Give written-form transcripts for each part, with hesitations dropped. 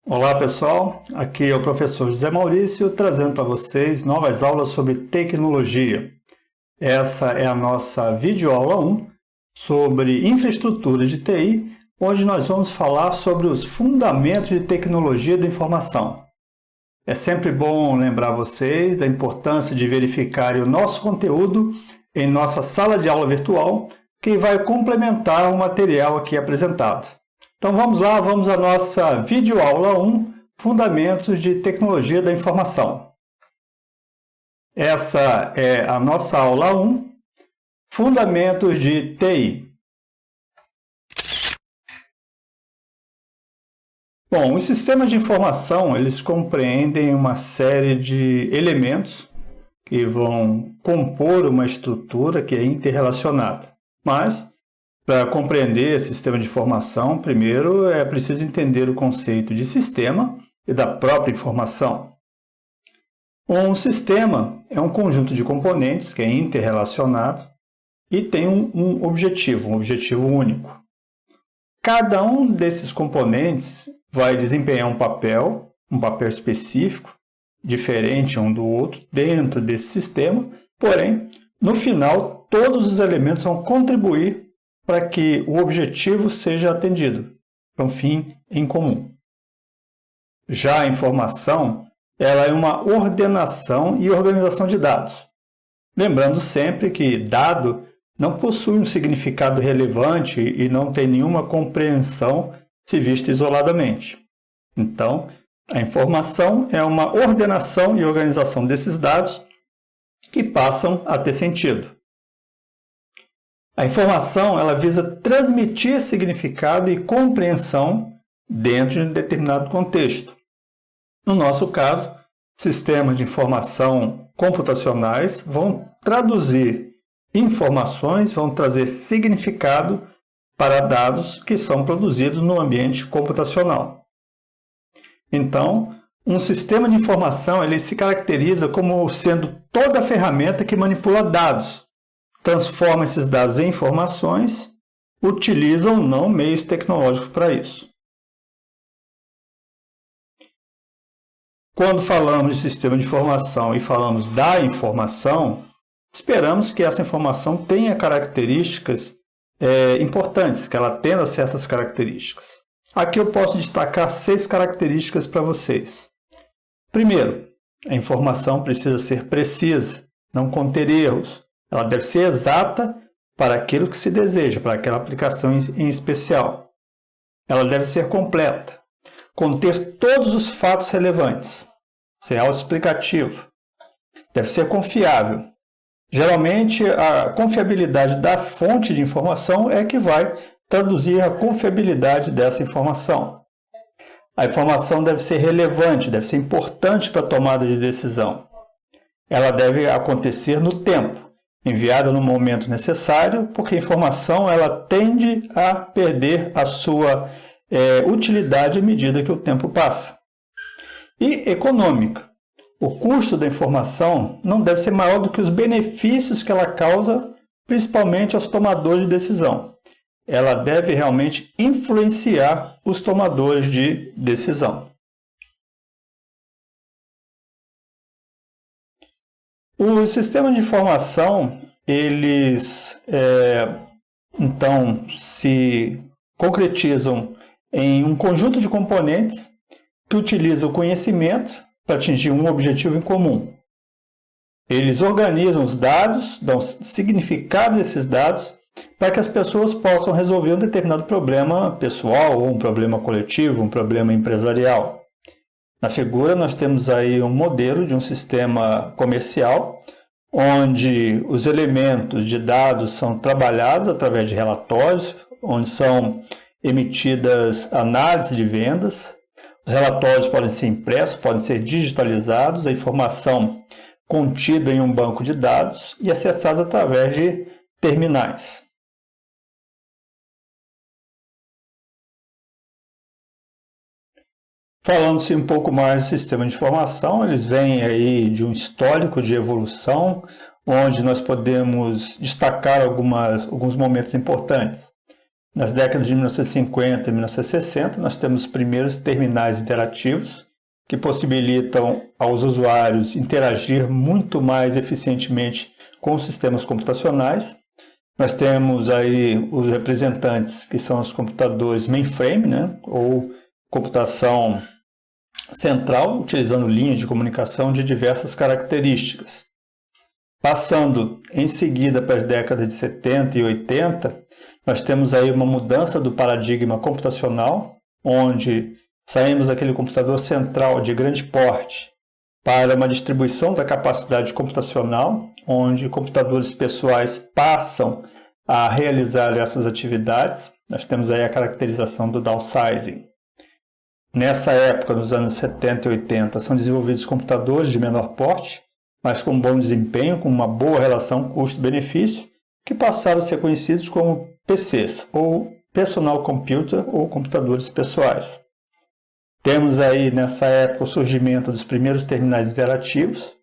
Olá pessoal, aqui é o professor José Maurício trazendo para vocês novas aulas sobre tecnologia. Essa é a nossa videoaula 1 sobre infraestrutura de TI, onde nós vamos falar sobre os fundamentos de tecnologia da informação. É sempre bom lembrar vocês da importância de verificarem o nosso conteúdo em nossa sala de aula virtual, que vai complementar o material aqui apresentado. Então vamos lá, vamos à nossa videoaula 1, Fundamentos de Tecnologia da Informação. Essa é a nossa aula 1, Fundamentos de TI. Bom, os sistemas de informação, eles compreendem uma série de elementos que vão compor uma estrutura que é interrelacionada. Mas, para compreender esse sistema de informação, primeiro é preciso entender o conceito de sistema e da própria informação. Um sistema é um conjunto de componentes que é interrelacionado e tem um objetivo único. Cada um desses componentes vai desempenhar um papel específico, diferente um do outro, dentro desse sistema, porém, no final, todos os elementos vão contribuir para que o objetivo seja atendido, para um fim em comum. Já a informação, ela é uma ordenação e organização de dados. Lembrando sempre que dado não possui um significado relevante e não tem nenhuma compreensão se vista isoladamente. Então, a informação é uma ordenação e organização desses dados que passam a ter sentido. A informação ela visa transmitir significado e compreensão dentro de um determinado contexto. No nosso caso, sistemas de informação computacionais vão traduzir informações, vão trazer significado para dados que são produzidos no ambiente computacional. Então, um sistema de informação ele se caracteriza como sendo toda a ferramenta que manipula dados, transforma esses dados em informações, utiliza ou não meios tecnológicos para isso. Quando falamos de sistema de informação e falamos da informação, esperamos que essa informação tenha características importantes, que ela tenha certas características. Aqui eu posso destacar 6 características para vocês. Primeiro, a informação precisa ser precisa, não conter erros. Ela deve ser exata para aquilo que se deseja, para aquela aplicação em especial. Ela deve ser completa, conter todos os fatos relevantes, ser autoexplicativo. Deve ser confiável. Geralmente, a confiabilidade da fonte de informação é que vai traduzir a confiabilidade dessa informação. A informação deve ser relevante, deve ser importante para a tomada de decisão. Ela deve acontecer no tempo, enviada no momento necessário, porque a informação ela tende a perder a sua utilidade à medida que o tempo passa. E econômica. O custo da informação não deve ser maior do que os benefícios que ela causa, principalmente aos tomadores de decisão. Ela deve realmente influenciar os tomadores de decisão. Os sistemas de informação, eles então se concretizam em um conjunto de componentes que utilizam o conhecimento para atingir um objetivo em comum. Eles organizam os dados, dão significado a esses dados para que as pessoas possam resolver um determinado problema pessoal ou um problema coletivo, um problema empresarial. Na figura, nós temos aí um modelo de um sistema comercial, onde os elementos de dados são trabalhados através de relatórios, onde são emitidas análises de vendas. Os relatórios podem ser impressos, podem ser digitalizados, a informação contida em um banco de dados e acessada através de terminais. Falando-se um pouco mais do sistema de informação, eles vêm aí de um histórico de evolução, onde nós podemos destacar alguns momentos importantes. Nas décadas de 1950 e 1960, nós temos os primeiros terminais interativos, que possibilitam aos usuários interagir muito mais eficientemente com os sistemas computacionais. Nós temos aí os representantes, que são os computadores mainframe, né, ou computação central, utilizando linhas de comunicação de diversas características. Passando em seguida para as décadas de 70 e 80, nós temos aí uma mudança do paradigma computacional, onde saímos daquele computador central de grande porte para uma distribuição da capacidade computacional, onde computadores pessoais passam a realizar essas atividades. Nós temos aí a caracterização do downsizing. Nessa época, nos anos 70 e 80, são desenvolvidos computadores de menor porte, mas com bom desempenho, com uma boa relação custo-benefício, que passaram a ser conhecidos como PCs, ou Personal Computer, ou computadores pessoais. Temos aí nessa época o surgimento dos primeiros terminais interativos,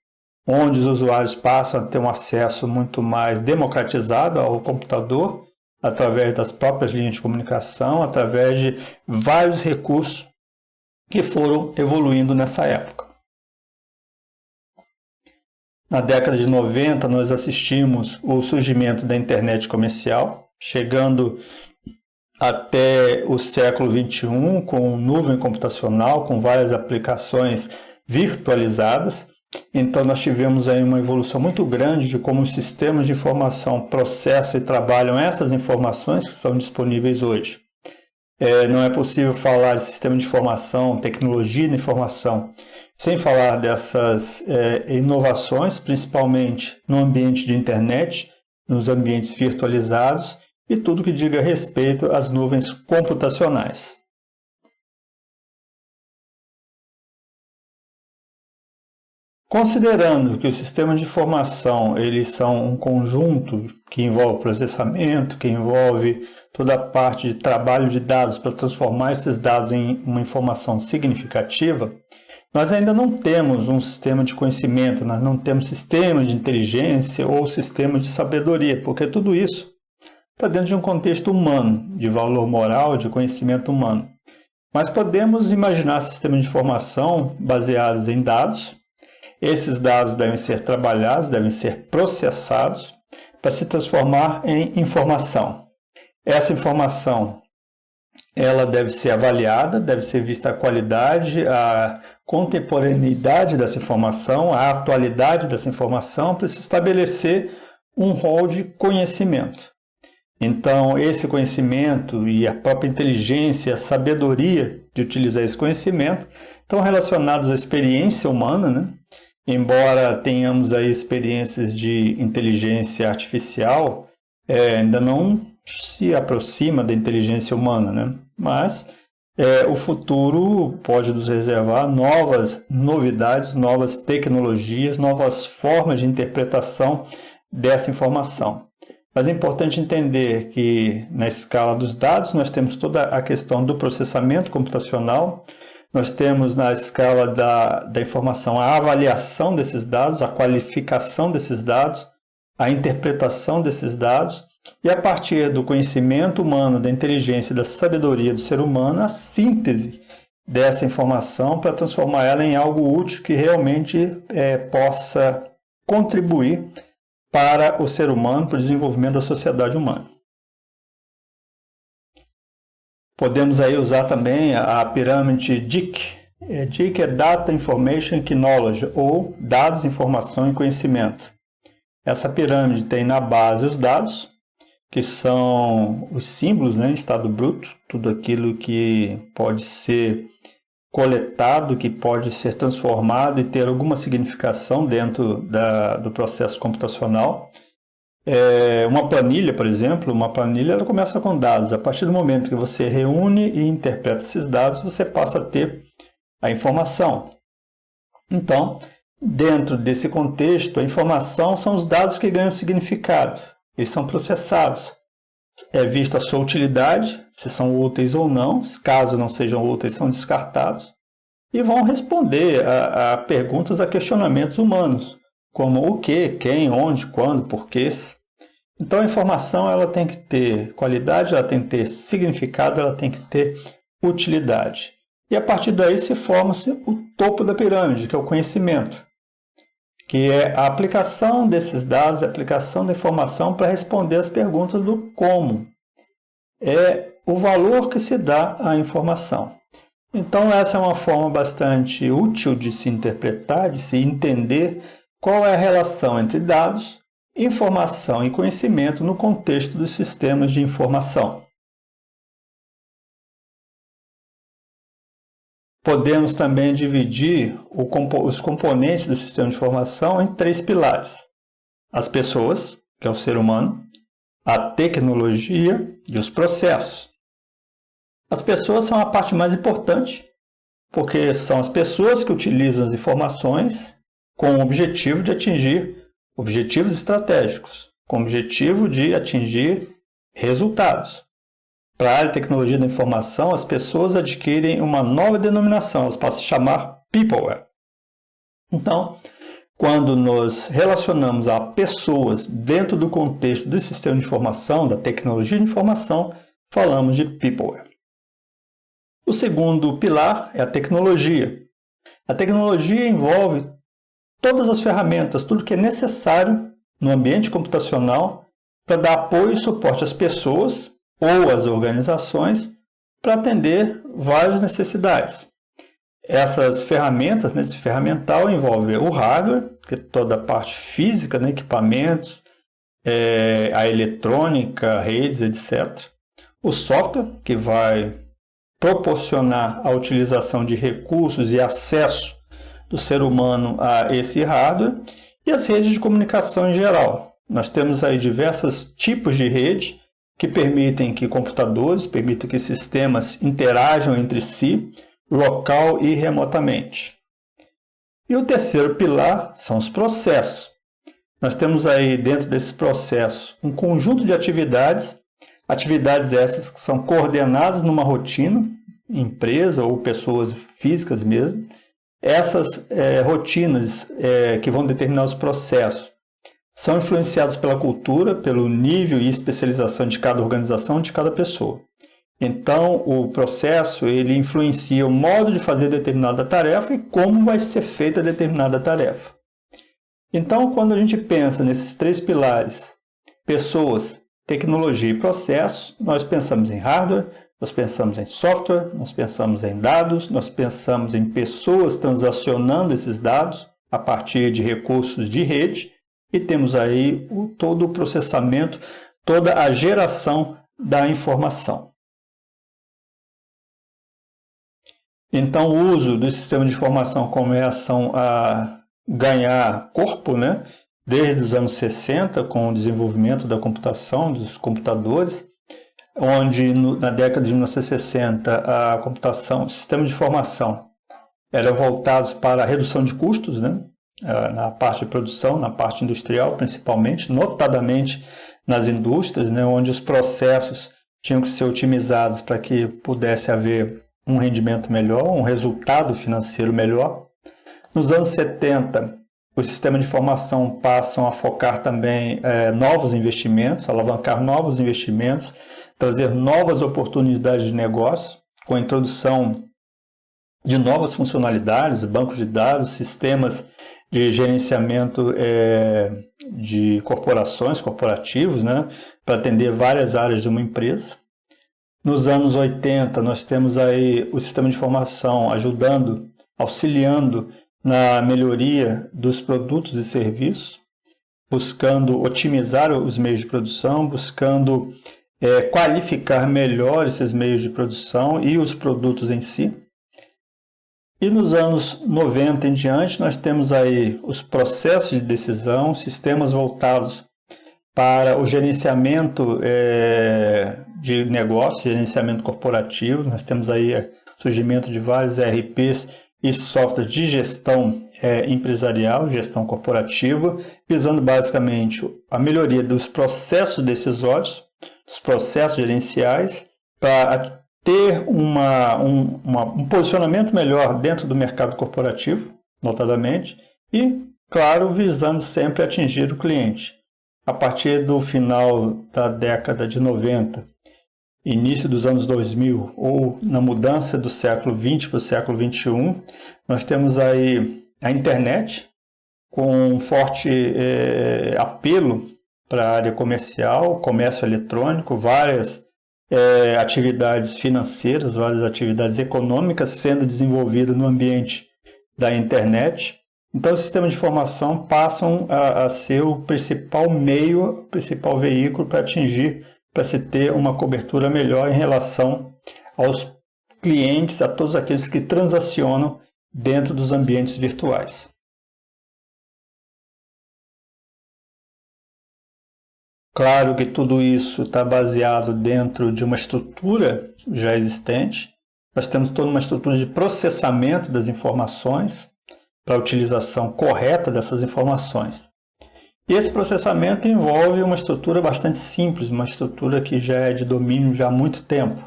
onde os usuários passam a ter um acesso muito mais democratizado ao computador, através das próprias linhas de comunicação, através de vários recursos que foram evoluindo nessa época. Na década de 90, nós assistimos o surgimento da internet comercial, chegando até o século XXI, com nuvem computacional, com várias aplicações virtualizadas. Então, nós tivemos aí uma evolução muito grande de como os sistemas de informação processam e trabalham essas informações que são disponíveis hoje. Não é possível falar de sistema de informação, tecnologia de informação, sem falar dessas inovações, principalmente no ambiente de internet, nos ambientes virtualizados e tudo que diga respeito às nuvens computacionais. Considerando que os sistemas de informação eles são um conjunto que envolve processamento, que envolve toda a parte de trabalho de dados para transformar esses dados em uma informação significativa, nós ainda não temos um sistema de conhecimento, nós não temos sistema de inteligência ou sistema de sabedoria, porque tudo isso está dentro de um contexto humano, de valor moral, de conhecimento humano. Mas podemos imaginar sistemas de informação baseados em dados. Esses dados devem ser trabalhados, devem ser processados para se transformar em informação. Essa informação ela deve ser avaliada, deve ser vista a qualidade, a contemporaneidade dessa informação, a atualidade dessa informação, para se estabelecer um rol de conhecimento. Então, esse conhecimento e a própria inteligência, a sabedoria de utilizar esse conhecimento estão relacionados à experiência humana, né? Embora tenhamos aí experiências de inteligência artificial, ainda não se aproxima da inteligência humana, né? Mas o futuro pode nos reservar novas novidades, novas tecnologias, novas formas de interpretação dessa informação. Mas é importante entender que na escala dos dados nós temos toda a questão do processamento computacional, nós temos na escala da informação a avaliação desses dados, a qualificação desses dados, a interpretação desses dados, e a partir do conhecimento humano, da inteligência e da sabedoria do ser humano, a síntese dessa informação para transformar ela em algo útil que realmente possa contribuir para o ser humano, para o desenvolvimento da sociedade humana. Podemos aí usar também a pirâmide DIC. DIC é Data, Information and Knowledge, ou Dados, Informação e Conhecimento. Essa pirâmide tem na base os dados, que são os símbolos, né, em estado bruto, tudo aquilo que pode ser coletado, que pode ser transformado e ter alguma significação dentro do processo computacional. Uma planilha, por exemplo, ela começa com dados. A partir do momento que você reúne e interpreta esses dados, você passa a ter a informação. Então, dentro desse contexto, a informação são os dados que ganham significado. Eles são processados. É vista a sua utilidade, se são úteis ou não. Caso não sejam úteis, são descartados. E vão responder a perguntas, a questionamentos humanos, como o que, quem, onde, quando, porquês. Então a informação ela tem que ter qualidade, ela tem que ter significado, ela tem que ter utilidade. E a partir daí se forma-se o topo da pirâmide, que é o conhecimento, que é a aplicação desses dados, a aplicação da informação para responder as perguntas do como. É o valor que se dá à informação. Então essa é uma forma bastante útil de se interpretar, de se entender qual é a relação entre dados, informação e conhecimento no contexto dos sistemas de informação. Podemos também dividir os componentes do sistema de informação em 3 pilares. As pessoas, que é o ser humano, a tecnologia e os processos. As pessoas são a parte mais importante, porque são as pessoas que utilizam as informações com o objetivo de atingir objetivos estratégicos, com o objetivo de atingir resultados. Para a área de tecnologia da informação, as pessoas adquirem uma nova denominação, elas passam a se chamar Peopleware. Então, quando nos relacionamos a pessoas dentro do contexto do sistema de informação, da tecnologia de informação, falamos de Peopleware. O segundo pilar é a tecnologia. A tecnologia envolve todas as ferramentas, tudo que é necessário no ambiente computacional para dar apoio e suporte às pessoas ou às organizações para atender várias necessidades. Essas ferramentas, esse ferramental envolve o hardware, que é toda a parte física, equipamentos, a eletrônica, redes, etc. O software, que vai proporcionar a utilização de recursos e acesso do ser humano a esse hardware, e as redes de comunicação em geral. Nós temos aí diversos tipos de rede que permitem que computadores, permitem que sistemas interajam entre si, local e remotamente. E o terceiro pilar são os processos. Nós temos aí dentro desse processo um conjunto de atividades essas que são coordenadas numa rotina, empresa ou pessoas físicas mesmo. Essas rotinas que vão determinar os processos são influenciadas pela cultura, pelo nível e especialização de cada organização, de cada pessoa. Então, o processo ele influencia o modo de fazer determinada tarefa e como vai ser feita determinada tarefa. Então, quando a gente pensa nesses 3 pilares, pessoas, tecnologia e processo, nós pensamos em hardware, nós pensamos em software, nós pensamos em dados, nós pensamos em pessoas transacionando esses dados a partir de recursos de rede e temos aí todo o processamento, toda a geração da informação. Então, o uso do sistema de informação começam a ganhar corpo, desde os anos 60, com o desenvolvimento da computação, dos computadores, onde na década de 1960 a computação, o sistema de informação, eram voltados para a redução de custos, na parte de produção, na parte industrial principalmente, notadamente nas indústrias, onde os processos tinham que ser otimizados para que pudesse haver um rendimento melhor, um resultado financeiro melhor. Nos anos 70, o sistema de informação passam a focar também novos investimentos, alavancar novos investimentos, trazer novas oportunidades de negócio, com a introdução de novas funcionalidades, bancos de dados, sistemas de gerenciamento de corporações, corporativos, para atender várias áreas de uma empresa. Nos anos 80, nós temos aí o sistema de informação ajudando, auxiliando na melhoria dos produtos e serviços, buscando otimizar os meios de produção, buscando qualificar melhor esses meios de produção e os produtos em si. E nos anos 90 em diante, nós temos aí os processos de decisão, sistemas voltados para o gerenciamento de negócios, gerenciamento corporativo. Nós temos aí o surgimento de vários ERPs e softwares de gestão empresarial, gestão corporativa, visando basicamente a melhoria dos processos decisórios, dos processos gerenciais, para ter um posicionamento melhor dentro do mercado corporativo, notadamente, e, claro, visando sempre atingir o cliente. a partir do final da década de 90, início dos anos 2000, ou na mudança do século XX para o século XXI, nós temos aí a internet, com um forte apelo para a área comercial, comércio eletrônico, várias atividades financeiras, várias atividades econômicas sendo desenvolvidas no ambiente da internet. Então, os sistemas de informação passam a ser o principal meio, o principal veículo para se ter uma cobertura melhor em relação aos clientes, a todos aqueles que transacionam dentro dos ambientes virtuais. Claro que tudo isso está baseado dentro de uma estrutura já existente. Nós temos toda uma estrutura de processamento das informações para a utilização correta dessas informações. E esse processamento envolve uma estrutura bastante simples, uma estrutura que já é de domínio já há muito tempo,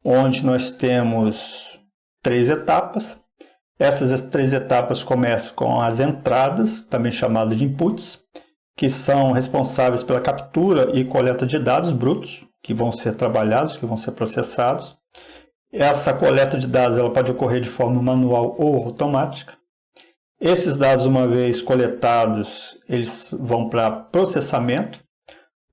onde nós temos 3 etapas. Essas 3 etapas começam com as entradas, também chamadas de inputs, que são responsáveis pela captura e coleta de dados brutos, que vão ser trabalhados, que vão ser processados. Essa coleta de dados ela pode ocorrer de forma manual ou automática. Esses dados, uma vez coletados, eles vão para processamento,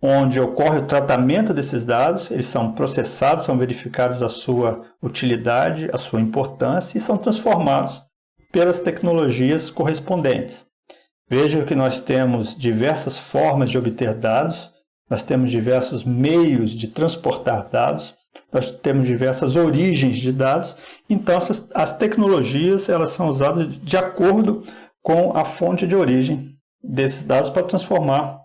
onde ocorre o tratamento desses dados, eles são processados, são verificados a sua utilidade, a sua importância e são transformados pelas tecnologias correspondentes. Veja que nós temos diversas formas de obter dados, nós temos diversos meios de transportar dados, nós temos diversas origens de dados, então as tecnologias elas são usadas de acordo com a fonte de origem desses dados para transformar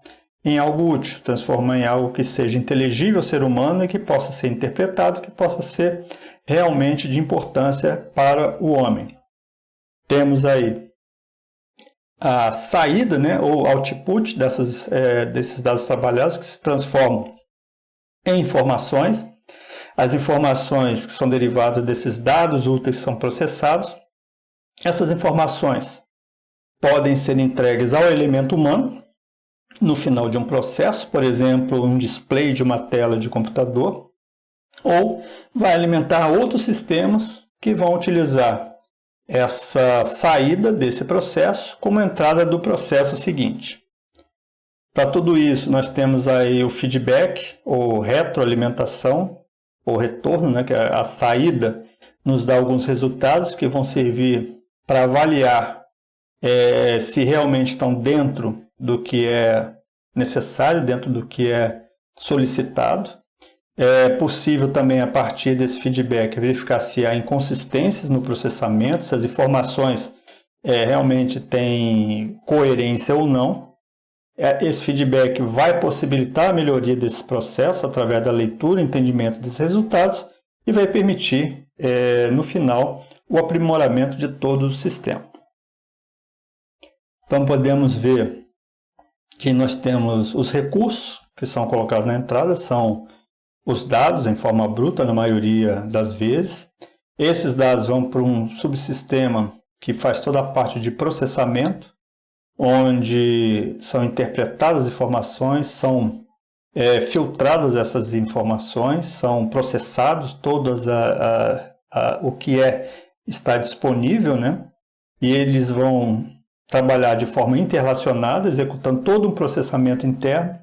em algo útil, transformar em algo que seja inteligível ao ser humano e que possa ser interpretado, que possa ser realmente de importância para o homem. Temos aí a saída, né, ou output desses dados trabalhados que se transformam em informações. As informações que são derivadas desses dados úteis são processados. Essas informações podem ser entregues ao elemento humano no final de um processo, por exemplo, um display de uma tela de computador, ou vai alimentar outros sistemas que vão utilizar essa saída desse processo como entrada do processo seguinte. Para tudo isso, nós temos aí o feedback, ou retroalimentação, ou retorno, né, que é a saída nos dá alguns resultados que vão servir para avaliar se realmente estão dentro do que é necessário, dentro do que é solicitado. É possível também, a partir desse feedback, verificar se há inconsistências no processamento, se as informações realmente têm coerência ou não. Esse feedback vai possibilitar a melhoria desse processo através da leitura e entendimento dos resultados e vai permitir, no final, o aprimoramento de todo o sistema. Então, podemos ver que nós temos os recursos que são colocados na entrada, são os dados em forma bruta, na maioria das vezes. Esses dados vão para um subsistema que faz toda a parte de processamento, onde são interpretadas as informações, são filtradas essas informações, são processados todas o que está disponível, né? E eles vão trabalhar de forma interrelacionada, executando todo um processamento interno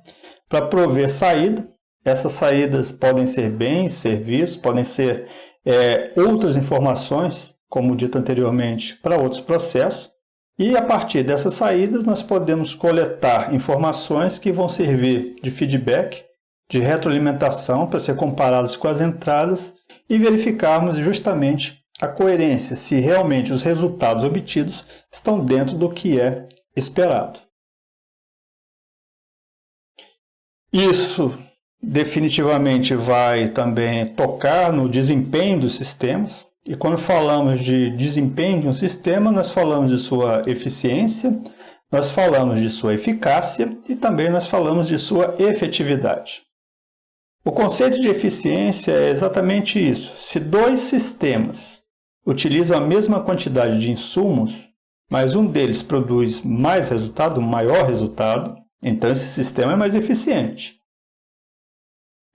para prover saída. Essas saídas podem ser bens, serviços, podem ser outras informações, como dito anteriormente, para outros processos. E a partir dessas saídas nós podemos coletar informações que vão servir de feedback, de retroalimentação, para ser comparadas com as entradas e verificarmos justamente a coerência, se realmente os resultados obtidos estão dentro do que é esperado. Isso definitivamente vai também tocar no desempenho dos sistemas. E quando falamos de desempenho de um sistema, nós falamos de sua eficiência, nós falamos de sua eficácia e também nós falamos de sua efetividade. O conceito de eficiência é exatamente isso. Se 2 sistemas utilizam a mesma quantidade de insumos, mas um deles produz mais resultado, maior resultado, Então, esse sistema é mais eficiente.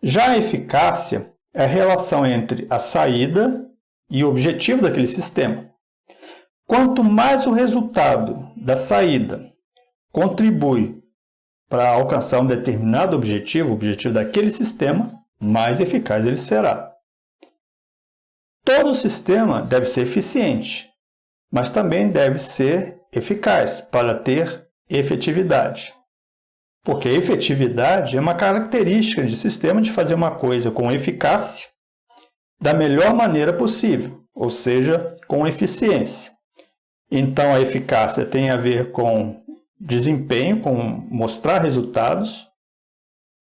Já a eficácia é a relação entre a saída e o objetivo daquele sistema. Quanto mais o resultado da saída contribui para alcançar um determinado objetivo, o objetivo daquele sistema, mais eficaz ele será. Todo sistema deve ser eficiente, mas também deve ser eficaz para ter efetividade. Porque a efetividade é uma característica de sistema de fazer uma coisa com eficácia da melhor maneira possível, ou seja, com eficiência. Então, a eficácia tem a ver com desempenho, com mostrar resultados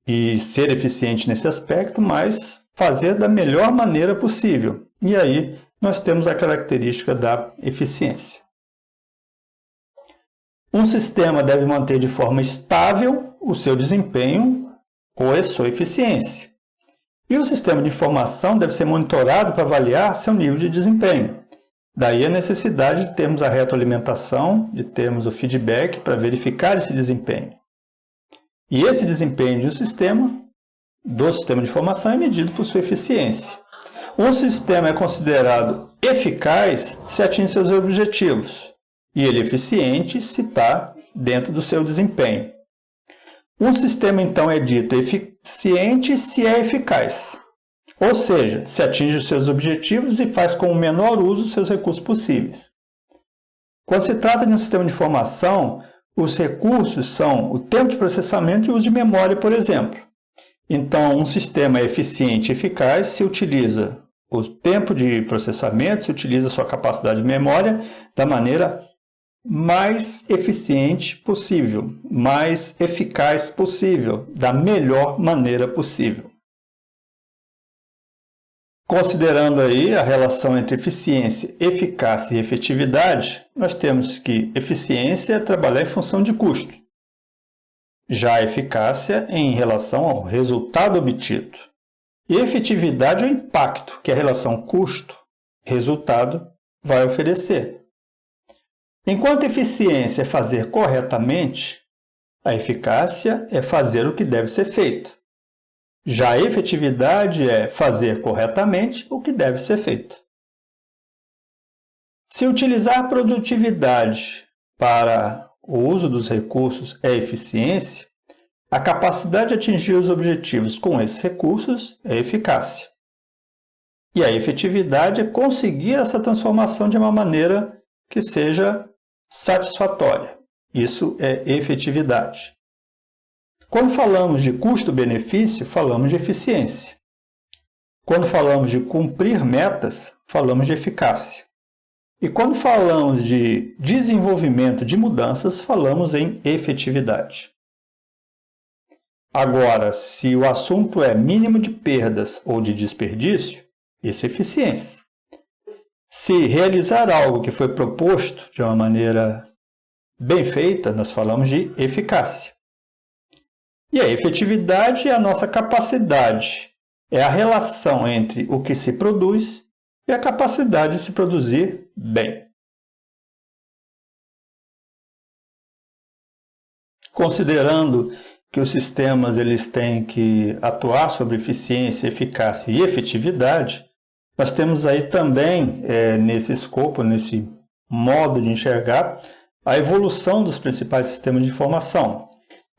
e ser eficiente nesse aspecto, mas fazer da melhor maneira possível. E aí, nós temos a característica da eficiência. Um sistema deve manter de forma estável o seu desempenho ou a sua eficiência. E o sistema de informação deve ser monitorado para avaliar seu nível de desempenho. Daí a necessidade de termos a retroalimentação, de termos o feedback para verificar esse desempenho. E esse desempenho do sistema de informação é medido por sua eficiência. Um sistema é considerado eficaz se atinge seus objetivos. E ele é eficiente se está dentro do seu desempenho. Um sistema, então, é dito eficiente se é eficaz. Ou seja, se atinge os seus objetivos e faz com o menor uso dos seus recursos possíveis. Quando se trata de um sistema de informação, os recursos são o tempo de processamento e o uso de memória, por exemplo. Então, um sistema é eficiente e eficaz se utiliza o tempo de processamento, se utiliza a sua capacidade de memória da maneira mais eficiente possível, mais eficaz possível, da melhor maneira possível. Considerando aí a relação entre eficiência, eficácia e efetividade, nós temos que eficiência é trabalhar em função de custo. Já a eficácia é em relação ao resultado obtido. E efetividade é o impacto que a relação custo-resultado vai oferecer. Enquanto eficiência é fazer corretamente, a eficácia é fazer o que deve ser feito. Já a efetividade é fazer corretamente o que deve ser feito. Se utilizar produtividade para o uso dos recursos é eficiência, a capacidade de atingir os objetivos com esses recursos é eficácia. E a efetividade é conseguir essa transformação de uma maneira que seja satisfatória. Isso é efetividade. Quando falamos de custo-benefício, falamos de eficiência. Quando falamos de cumprir metas, falamos de eficácia. E quando falamos de desenvolvimento de mudanças, falamos em efetividade. Agora, se o assunto é mínimo de perdas ou de desperdício, isso é eficiência. Se realizar algo que foi proposto de uma maneira bem feita, nós falamos de eficácia. E a efetividade é a nossa capacidade, é a relação entre o que se produz e a capacidade de se produzir bem. Considerando que os sistemas eles têm que atuar sobre eficiência, eficácia e efetividade, nós temos aí também, nesse escopo, nesse modo de enxergar, a evolução dos principais sistemas de informação,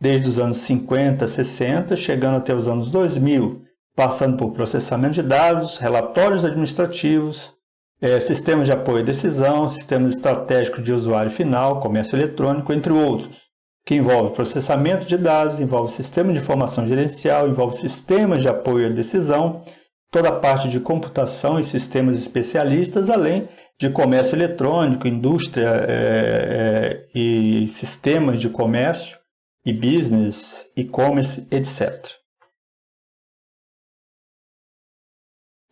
desde os anos 50, 60, chegando até os anos 2000, passando por processamento de dados, relatórios administrativos, sistemas de apoio à decisão, sistemas estratégicos de usuário final, comércio eletrônico, entre outros, que envolve processamento de dados, envolve sistema de informação gerencial, envolve sistemas de apoio à decisão, toda a parte de computação e sistemas especialistas, além de comércio eletrônico, indústria e sistemas de comércio, e business, e-commerce, etc.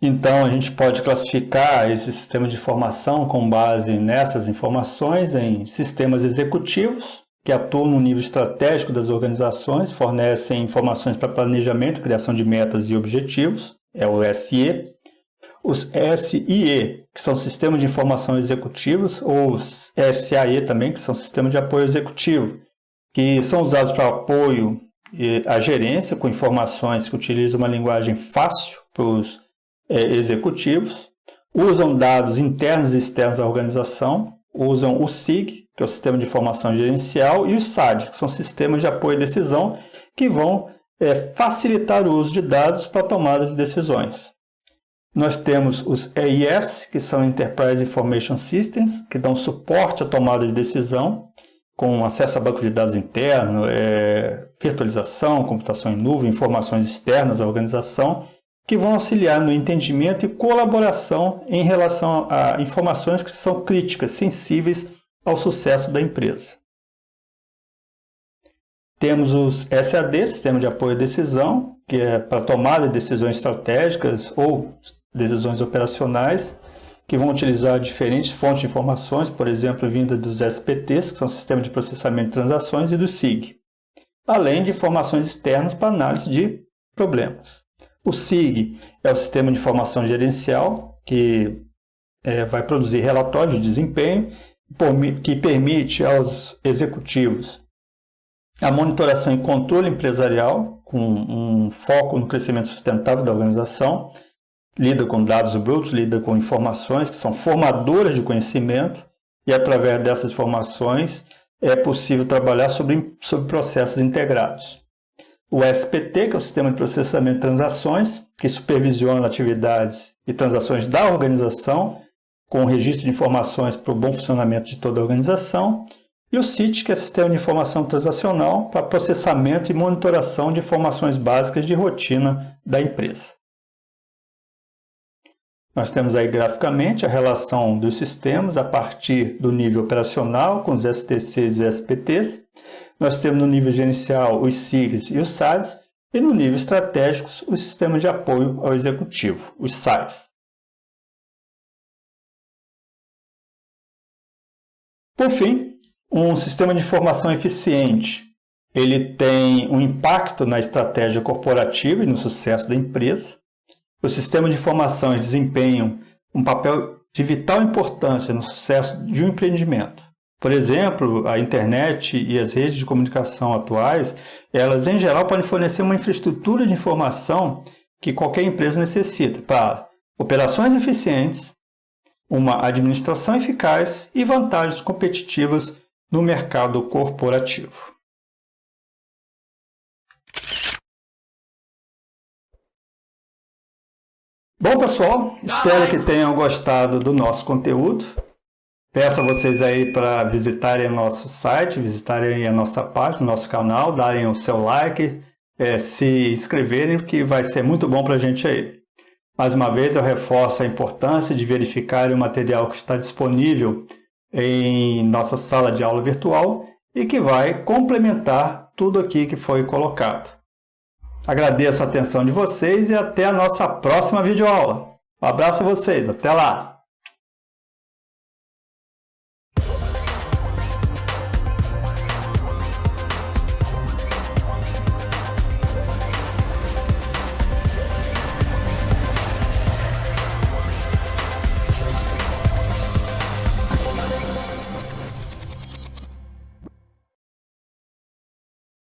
Então, a gente pode classificar esse sistema de informação com base nessas informações em sistemas executivos, que atuam no nível estratégico das organizações, fornecem informações para planejamento, criação de metas e objetivos, é o SE. Os SIE, que são sistemas de informação executivos, ou SAE também, que são sistemas de apoio executivo, que são usados para apoio à gerência, com informações que utilizam uma linguagem fácil para os executivos, usam dados internos e externos à organização, usam o SIG, que é o Sistema de Informação Gerencial, e o SAD, que são sistemas de apoio à decisão, que vão facilitar o uso de dados para a tomada de decisões. Nós temos os EIS, que são Enterprise Information Systems, que dão suporte à tomada de decisão, com acesso a banco de dados interno, virtualização, computação em nuvem, informações externas à organização, que vão auxiliar no entendimento e colaboração em relação a informações que são críticas, sensíveis ao sucesso da empresa. Temos os SAD, Sistema de Apoio à Decisão, que é para tomada de decisões estratégicas ou decisões operacionais, que vão utilizar diferentes fontes de informações, por exemplo, vindas dos SPTs, que são Sistema de Processamento de Transações, e do SIG, além de informações externas para análise de problemas. O SIG é o Sistema de Informação Gerencial, que vai produzir relatórios de desempenho, que permite aos executivos a monitoração e controle empresarial, com um foco no crescimento sustentável da organização, lida com dados brutos, lida com informações que são formadoras de conhecimento, e através dessas informações é possível trabalhar sobre processos integrados. O SPT, que é o Sistema de Processamento de Transações, que supervisiona atividades e transações da organização, com registro de informações para o bom funcionamento de toda a organização. E o CIT, que é o Sistema de Informação Transacional, para processamento e monitoração de informações básicas de rotina da empresa. Nós temos aí graficamente a relação dos sistemas a partir do nível operacional, com os STCs e SPTs. Nós temos no nível gerencial os SIGs e os SADs, e no nível estratégico os sistemas de apoio ao executivo, os SAIs. Por fim, um sistema de informação eficiente, ele tem um impacto na estratégia corporativa e no sucesso da empresa. Os sistemas de informação desempenham um papel de vital importância no sucesso de um empreendimento. Por exemplo, a internet e as redes de comunicação atuais, elas em geral podem fornecer uma infraestrutura de informação que qualquer empresa necessita para operações eficientes, uma administração eficaz e vantagens competitivas no mercado corporativo. Bom, pessoal, espero que tenham gostado do nosso conteúdo. Peço a vocês aí para visitarem o nosso site, visitarem a nossa página, o nosso canal, darem o seu like, se inscreverem, que vai ser muito bom para a gente aí. Mais uma vez, eu reforço a importância de verificar o material que está disponível em nossa sala de aula virtual e que vai complementar tudo aqui que foi colocado. Agradeço a atenção de vocês e até a nossa próxima videoaula. Um abraço a vocês, até lá!